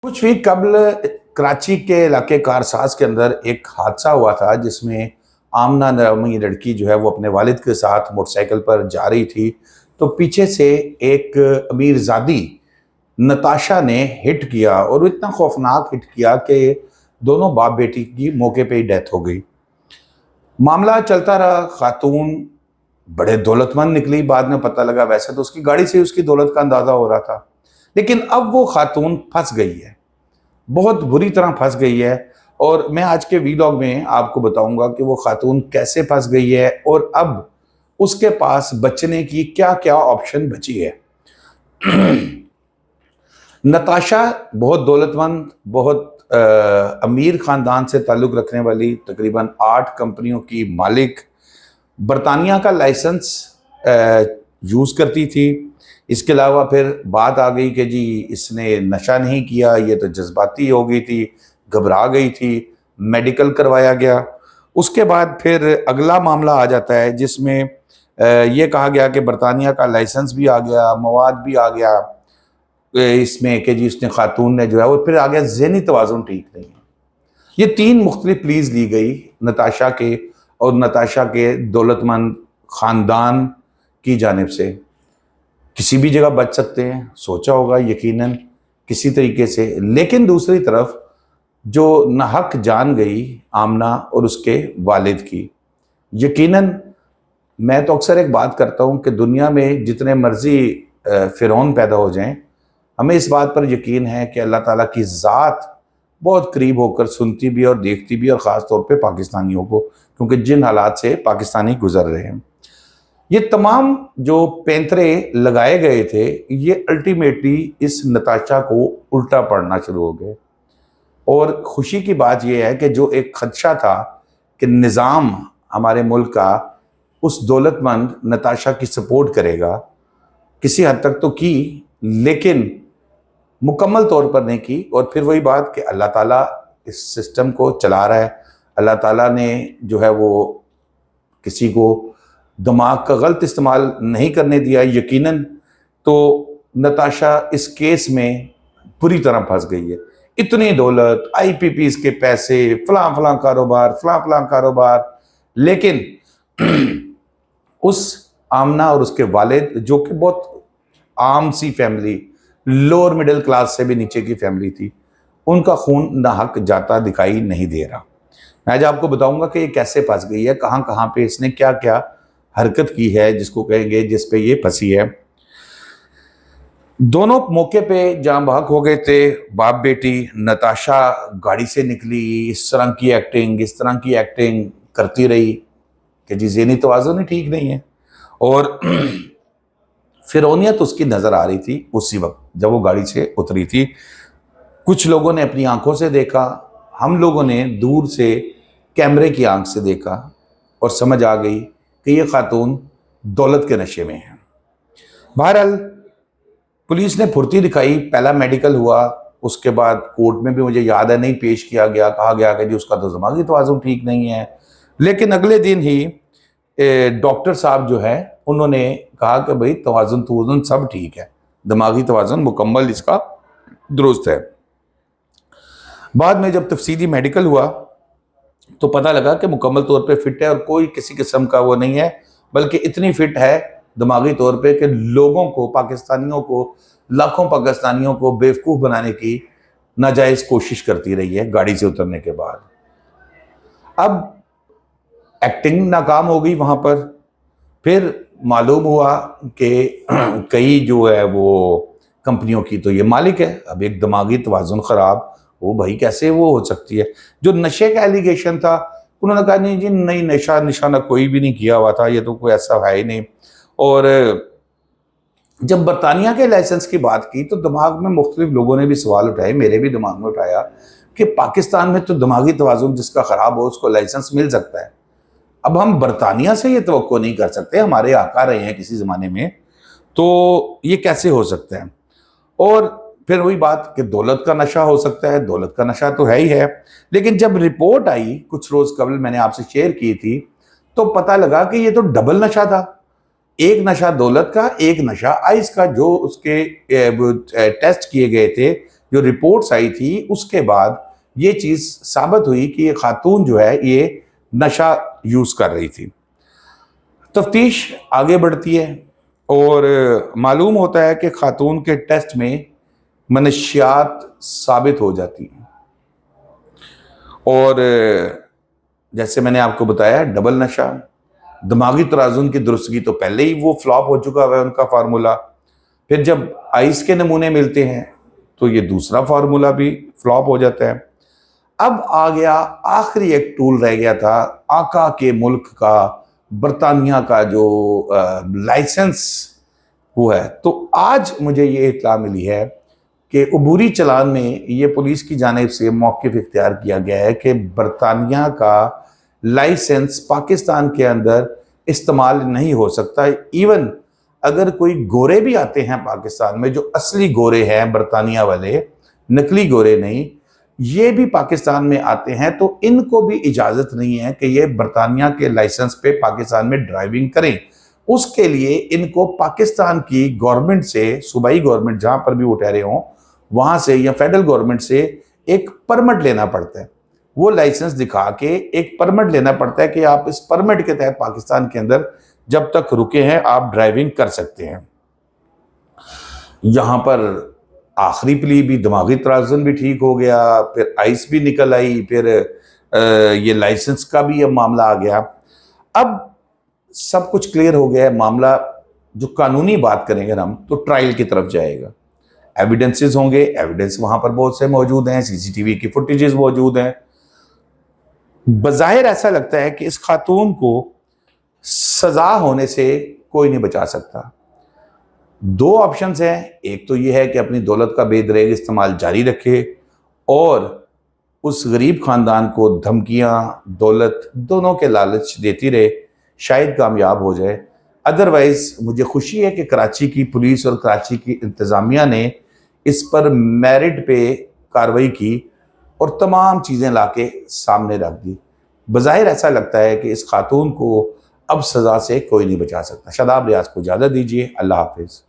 कुछ वीक कबल कराची के इलाके कारसाज के अंदर एक हादसा हुआ था जिसमें आमना नामी लड़की जो है वो अपने वालिद के साथ मोटरसाइकिल पर जा रही थी। तो पीछे से एक अमीरजादी नताशा ने हिट किया और वो इतना खौफनाक हिट किया कि दोनों बाप बेटी की मौके पे ही डेथ हो गई। मामला चलता रहा। खातून बड़े दौलतमंद निकली, बाद में पता लगा वैसे तो उसकी गाड़ी से उसकी दौलत का अंदाजा हो रहा था, लेकिन अब वो खातून फंस गई है, बहुत बुरी तरह फंस गई है। और मैं आज के वीलॉग में आपको बताऊंगा कि वो खातून कैसे फंस गई है और अब उसके पास बचने की क्या क्या ऑप्शन बची है। नताशा बहुत दौलतमंद, बहुत अमीर ख़ानदान से ताल्लुक़ रखने वाली, तकरीबन 8 कंपनियों की मालिक, बरतानिया का लाइसेंस यूज़ करती थी। इसके अलावा फिर बात आ गई कि जी इसने नशा नहीं किया, ये तो जज्बाती हो गई थी, घबरा गई थी, मेडिकल करवाया गया। उसके बाद फिर अगला मामला आ जाता है जिसमें ये कहा गया कि बरतानिया का लाइसेंस भी आ गया, मवाद भी आ गया इसमें कि जी उसने खातून ने जो है, और फिर आ गया ज़हनी तवाज़ुन ठीक नहीं है। ये 3 मुख्तलिफ प्लीज ली गई नताशा के और नताशा के दौलतमंद ख़ानदान की जानिब से। किसी भी जगह बच सकते हैं, सोचा होगा यकीनन किसी तरीके से, लेकिन दूसरी तरफ जो नाहक जान गई आमना और उसके वालिद की, यकीनन मैं तो अक्सर एक बात करता हूँ कि दुनिया में जितने मर्जी फ़िरौन पैदा हो जाएं, हमें इस बात पर यकीन है कि अल्लाह ताला की ज़ात बहुत करीब होकर सुनती भी और देखती भी, और ख़ास तौर पे पाकिस्तानियों को, क्योंकि जिन हालात से पाकिस्तानी गुजर रहे हैं। ये तमाम जो पैंतरे लगाए गए थे, ये अल्टीमेटली इस नताशा को उल्टा पड़ना शुरू हो गए। और खुशी की बात यह है कि जो एक खदशा था कि निज़ाम हमारे मुल्क का उस दौलतमंद नताशा की सपोर्ट करेगा, किसी हद तक तो की, लेकिन मुकम्मल तौर पर नहीं की। और फिर वही बात कि अल्लाह ताला इस सिस्टम को चला रहा है। अल्लाह ताला ने जो है वो किसी को दिमाग का गलत इस्तेमाल नहीं करने दिया यकीनन। तो नताशा इस केस में पूरी तरह फंस गई है। इतनी दौलत, आईपीपीज के पैसे, फलां फलां कारोबार, फलां फलां कारोबार, लेकिन उस आमना और उसके वालिद, जो कि बहुत आम सी फैमिली, लोअर मिडिल क्लास से भी नीचे की फैमिली थी, उनका खून नाहक जाता दिखाई नहीं दे रहा। मैं आज आपको बताऊंगा कि ये कैसे फंस गई है, कहाँ कहाँ पे इसने क्या क्या हरकत की है, जिसको कहेंगे जिस पे ये फंसी है। दोनों मौके पे जाम बहक हो गए थे, बाप बेटी। नताशा गाड़ी से निकली, इस तरह की एक्टिंग, इस तरह की एक्टिंग करती रही कि जी ज़हनी तवाज़ुन ही ठीक नहीं है। और फिरौनियत उसकी नज़र आ रही थी उसी वक्त जब वो गाड़ी से उतरी थी। कुछ लोगों ने अपनी आंखों से देखा, हम लोगों ने दूर से कैमरे की आंख से देखा, और समझ आ गई कि ये खातून दौलत के नशे में है। बहरहाल पुलिस ने फुर्ती दिखाई, पहला मेडिकल हुआ, उसके बाद कोर्ट में भी मुझे याद है नहीं पेश किया गया, कहा गया कि जी उसका तो दिमागी तवाज़ुन ठीक नहीं है। लेकिन अगले दिन ही डॉक्टर साहब जो है उन्होंने कहा कि भाई तवाज़ुन तवाज़ुन सब ठीक है, दिमागी तवाज़ुन मुकम्मल इसका दुरुस्त है। बाद में जब तफसीली मेडिकल हुआ तो पता लगा कि मुकम्मल तौर पे फिट है और कोई किसी किस्म का वो नहीं है, बल्कि इतनी फिट है दिमागी तौर पे कि लोगों को, पाकिस्तानियों को, लाखों पाकिस्तानियों को बेवकूफ़ बनाने की नाजायज़ कोशिश करती रही है गाड़ी से उतरने के बाद। अब एक्टिंग नाकाम हो गई वहाँ पर। फिर मालूम हुआ कि कई जो है वो कंपनियों की तो ये मालिक है। अब एक दिमागी तवाज़ुन ख़राब, वो भाई कैसे वो हो सकती है। जो नशे का एलिगेशन था, उन्होंने कहा नहीं जी नहीं, नशा निशाना कोई भी नहीं किया हुआ था, ये तो कोई ऐसा है ही नहीं। और जब बरतानिया के लाइसेंस की बात की तो दिमाग में मुख्तलिफ लोगों ने भी सवाल उठाए, मेरे भी दिमाग में उठाया कि पाकिस्तान में तो दिमागी तवाज़ुन जिसका ख़राब हो उसको लाइसेंस मिल सकता है। अब हम बरतानिया से ये तवक्को नहीं कर सकते, हमारे आका रहे हैं किसी ज़माने में, तो ये कैसे हो सकता है। और फिर वही बात कि दौलत का नशा हो सकता है, दौलत का नशा तो है ही है। लेकिन जब रिपोर्ट आई कुछ रोज़ कबल, मैंने आपसे शेयर की थी, तो पता लगा कि ये तो डबल नशा था। एक नशा दौलत का, एक नशा आइस का, जो उसके टेस्ट किए गए थे जो रिपोर्ट्स आई थी उसके बाद ये चीज़ साबित हुई कि ये खातून जो है ये नशा यूज़ कर रही थी। तफ्तीश आगे बढ़ती है और मालूम होता है कि खातून के टेस्ट में मनशियात साबित हो जाती हैं और जैसे मैंने आपको बताया डबल नशा, दिमागी तराजुन की दुरुस्तगी तो पहले ही वो फ्लॉप हो चुका है उनका फार्मूला। फिर जब आइस के नमूने मिलते हैं तो ये दूसरा फार्मूला भी फ्लॉप हो जाता है। अब आ गया आखिरी एक टूल रह गया था आका के मुल्क का, बरतानिया का जो लाइसेंस वो है। तो आज मुझे ये इत्तला मिली है कि अबूरी चलान में ये पुलिस की जानिब से मौक़िफ़ इख्तियार किया गया है कि बरतानिया का लाइसेंस पाकिस्तान के अंदर इस्तेमाल नहीं हो सकता। इवन अगर कोई गोरे भी आते हैं पाकिस्तान में, जो असली गोरे हैं बरतानिया वाले, नकली गोरे नहीं, ये भी पाकिस्तान में आते हैं तो इनको भी इजाज़त नहीं है कि ये बरतानिया के लाइसेंस पे पाकिस्तान में ड्राइविंग करें। उसके लिए इनको पाकिस्तान की गवर्नमेंट से, सूबाई गवर्नमेंट जहाँ पर भी वो ठहरे हों वहाँ से या फेडरल गवर्नमेंट से एक परमिट लेना पड़ता है। वो लाइसेंस दिखा के एक परमिट लेना पड़ता है कि आप इस परमिट के तहत पाकिस्तान के अंदर जब तक रुके हैं आप ड्राइविंग कर सकते हैं। यहाँ पर आखिरी प्ली भी, दिमागी तराजुन भी ठीक हो गया, फिर आइस भी निकल आई, फिर ये लाइसेंस का भी अब मामला आ गया। अब सब कुछ क्लियर हो गया है। मामला जो कानूनी बात करेंगे हम तो ट्रायल की तरफ जाएगा। एविडेंसेस होंगे, एविडेंस वहाँ पर बहुत से मौजूद हैं, सीसीटीवी की फुटेजेस मौजूद हैं। बज़ाहिर ऐसा लगता है कि इस खातून को सज़ा होने से कोई नहीं बचा सकता। दो ऑप्शंस हैं, एक तो ये है कि अपनी दौलत का बेदरेग इस्तेमाल जारी रखे और उस गरीब ख़ानदान को धमकियाँ, दौलत दोनों के लालच देती रहे, शायद कामयाब हो जाए। अदरवाइज़ मुझे खुशी है कि कराची की पुलिस और कराची की इंतज़ामिया ने इस पर मेरिट पे कार्रवाई की और तमाम चीज़ें लाके सामने रख दी। बज़ाहिर ऐसा लगता है कि इस खातून को अब सज़ा से कोई नहीं बचा सकता। शादाब रियाज को इजाज़त दीजिए। अल्लाह हाफ़िज़।